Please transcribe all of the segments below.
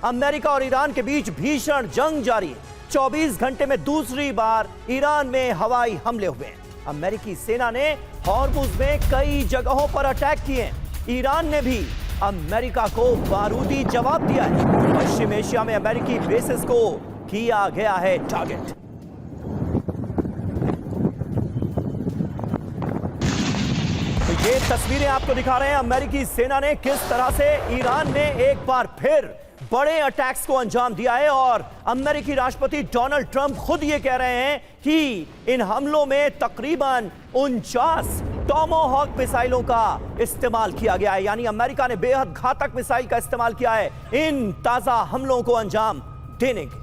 America और Iran के बीच भीषण जंग जारी है। 24 घंटे में दूसरी बार ईरान में हवाई हमले हुए हैं। अमेरिकी सेना ने हॉर्मुज में कई जगहों पर अटैक किए हैं। ईरान ने भी अमेरिका को बारूदी जवाब दिया है। पश्चिम एशिया में अमेरिकी बेसिस को किया गया है टारगेट। तो ये तस्वीरें आपको दिखा रहे हैं अमेरिकी सेना ने किस तरह से ईरान में एक बार फिर बड़े अटैक्स को अंजाम दिया है। और अमेरिकी राष्ट्रपति डोनाल्ड ट्रंप खुद ये कह रहे हैं कि इन हमलों में तकरीबन 49 टॉमाहॉक मिसाइलों का इस्तेमाल किया गया है। यानी अमेरिका ने बेहद घातक मिसाइल का इस्तेमाल किया है इन ताजा हमलों को अंजाम देने के।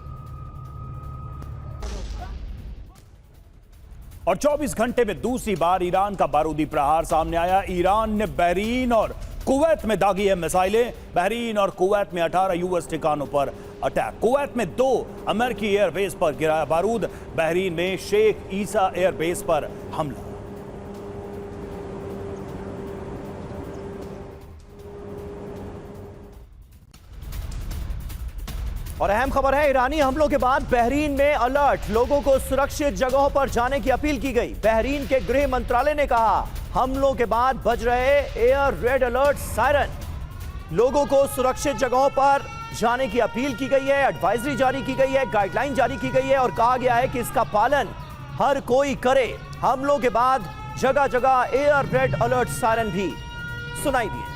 और 24 घंटे में दूसरी बार ईरान का बारूदी प्रहार सामने आया। ईरान ने बहरीन और कुवैत में दागी है मिसाइलें। बहरीन और कुवैत में 18 यूएस ठिकानों पर अटैक। कुवैत में 2 अमेरिकी एयरबेस पर गिराया बारूद। बहरीन में शेख ईसा एयरबेस पर हमला। और अहम खबर है, ईरानी हमलों के बाद बहरीन में अलर्ट। लोगों को सुरक्षित जगहों पर जाने की अपील की गई। बहरीन के गृह मंत्रालय ने कहा हमलों के बाद बज रहे एयर रेड अलर्ट सायरन। लोगों को सुरक्षित जगहों पर जाने की अपील की गई है, एडवाइजरी जारी की गई है, गाइडलाइन जारी की गई है और कहा गया है कि इसका पालन हर कोई करे। हमलों के बाद जगह जगह एयर रेड अलर्ट सायरन भी सुनाई दिए।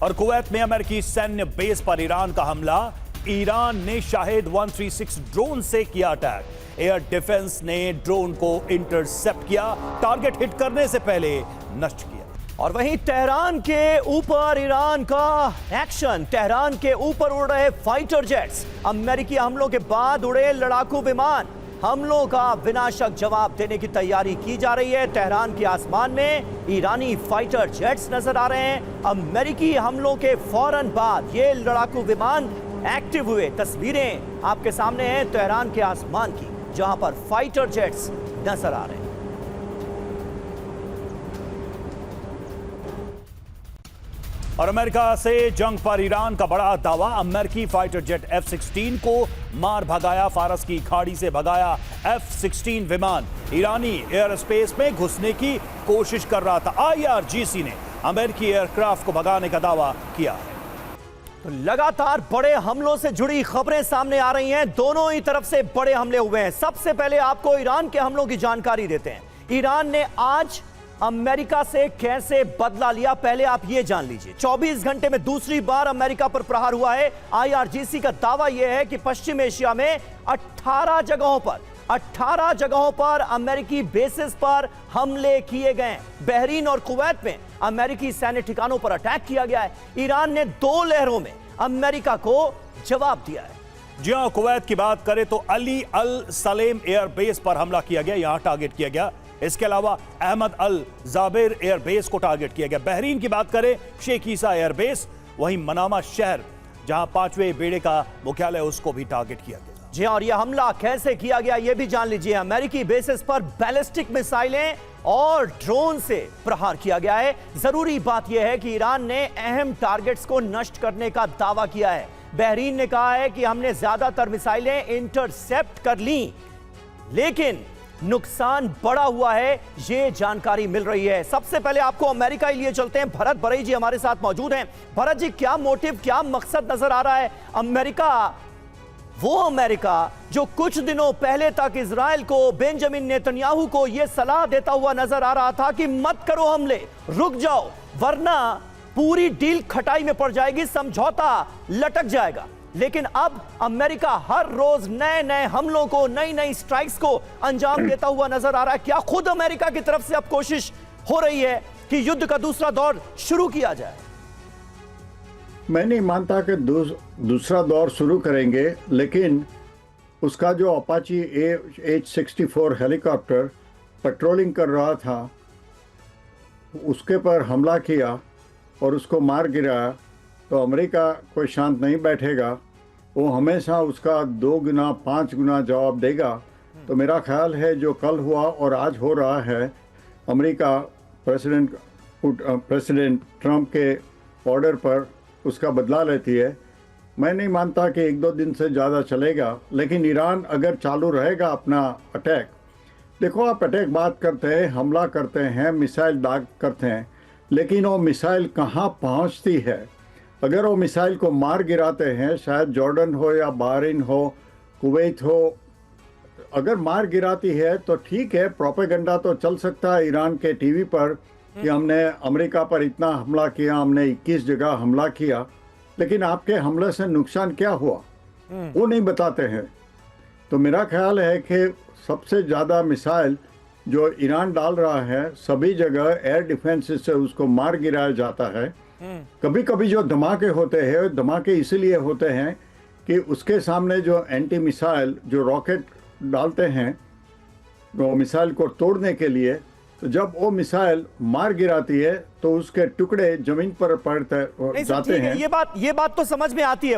और कुवैत में अमेरिकी सैन्य बेस पर ईरान का हमला। ईरान ने शाहिद 136 ड्रोन से किया अटैक। एयर डिफेंस ने ड्रोन को इंटरसेप्ट किया, टारगेट हिट करने से पहले नष्ट किया। और वहीं तेहरान के ऊपर ईरान का एक्शन। तेहरान के ऊपर उड़ रहे फाइटर जेट्स। अमेरिकी हमलों के बाद उड़े लड़ाकू विमान। हमलों का विनाशक जवाब देने की तैयारी की जा रही है। तेहरान के आसमान में ईरानी फाइटर जेट्स नजर आ रहे हैं। अमेरिकी हमलों के फौरन बाद ये लड़ाकू विमान एक्टिव हुए। तस्वीरें आपके सामने हैं तेहरान के आसमान की, जहां पर फाइटर जेट्स नजर आ रहे हैं। और अमेरिका से जंग पर ईरान का बड़ा दावा। अमेरिकी फाइटर जेट F-16 को मार भगाया। फारस की खाड़ी से भगाया F-16 विमान ईरानी एयर स्पेस में घुसने की कोशिश कर रहा था। IRGC ने अमेरिकी एयरक्राफ्ट को भगाने का दावा किया है। तो लगातार बड़े हमलों से जुड़ी खबरें सामने आ रही हैं। दोनों ही तरफ से बड़े हमले हुए हैं। सबसे पहले आपको ईरान के हमलों की जानकारी देते हैं। ईरान ने आज अमेरिका से कैसे बदला लिया, पहले आप यह जान लीजिए। 24 घंटे में दूसरी बार अमेरिका पर प्रहार हुआ है। IRGC का दावा यह है कि पश्चिम एशिया में 18 जगहों पर अमेरिकी बेसिस पर हमले किए गए। बहरीन और कुवैत में अमेरिकी सैन्य ठिकानों पर अटैक किया गया है। ईरान ने 2 लहरों में अमेरिका को जवाब दिया है। जी हां, कुवैत की बात करें तो अली अल सलेम एयरबेस पर हमला किया गया, यहां टारगेट किया गया। इसके अलावा अहमद अल जाबिर एयरबेस को टारगेट किया गया। बहरीन की बात करें शेख ईसा एयरबेस, वहीं मनामा शहर जहां 5वें बेड़े का मुख्यालय, उसको भी टारगेट किया गया। जी और यह हमला कैसे किया गया यह भी जान लीजिए। अमेरिकी बेसिस पर बैलिस्टिक मिसाइलें और ड्रोन से प्रहार किया गया है। जरूरी बात यह है कि ईरान ने अहम टारगेट्स को नष्ट करने का दावा किया है। बहरीन ने कहा है कि हमने ज्यादातर मिसाइलें इंटरसेप्ट कर ली, लेकिन नुकसान बड़ा हुआ है, ये जानकारी मिल रही है। सबसे पहले आपको अमेरिका ही लिए चलते हैं। भरत बरई जी हमारे साथ मौजूद हैं। भरत जी, क्या मोटिव, क्या मकसद नजर आ रहा है? वो अमेरिका जो कुछ दिनों पहले तक इजराइल को, बेंजामिन नेतन्याहू को यह सलाह देता हुआ नजर आ रहा था कि मत करो हमले, रुक जाओ, वरना पूरी डील खटाई में पड़ जाएगी, समझौता लटक जाएगा। लेकिन अब अमेरिका हर रोज नए नए हमलों को, नई नई स्ट्राइक्स को अंजाम देता हुआ नजर आ रहा है। क्या खुद अमेरिका की तरफ से अब कोशिश हो रही है कि युद्ध का दूसरा दौर शुरू किया जाए? मैं नहीं मानता कि दूसरा दौर शुरू करेंगे, लेकिन उसका जो अपाची H-64 हेलीकॉप्टर पेट्रोलिंग कर रहा था, उसके पर हमला किया और उसको मार गिराया, तो अमेरिका कोई शांत नहीं बैठेगा। वो हमेशा उसका 2 गुना 5 गुना जवाब देगा। तो मेरा ख्याल है जो कल हुआ और आज हो रहा है, अमेरिका प्रेसिडेंट प्रेसिडेंट ट्रंप के ऑर्डर पर उसका बदला लेती है। मैं नहीं मानता कि 1-2 दिन से ज़्यादा चलेगा, लेकिन ईरान अगर चालू रहेगा अपना अटैक, देखो आप अटैक बात करते हैं, हमला करते हैं, मिसाइल दाग करते हैं, लेकिन वो मिसाइल कहाँ पहुँचती है? अगर वो मिसाइल को मार गिराते हैं, शायद जॉर्डन हो या बहरीन हो, कुवैत हो, अगर मार गिराती है तो ठीक है, प्रोपेगेंडा तो चल सकता है ईरान के टीवी पर कि हमने अमेरिका पर इतना हमला किया, हमने 21 जगह हमला किया, लेकिन आपके हमले से नुकसान क्या हुआ वो नहीं बताते हैं। तो मेरा ख्याल है कि सबसे ज़्यादा मिसाइल जो ईरान डाल रहा है, सभी जगह एयर डिफेंस से उसको मार गिराया जाता है। कभी कभी जो धमाके होते हैं, धमाके इसलिए होते हैं कि उसके सामने जो एंटी मिसाइल जो रॉकेट डालते हैं वो मिसाइल को तोड़ने के लिए, तो जब वो मिसाइल मार गिराती है तो उसके टुकड़े जमीन पर पड़ते नहीं सर, जाते ठीक है, हैं। ये बात तो समझ में आती है।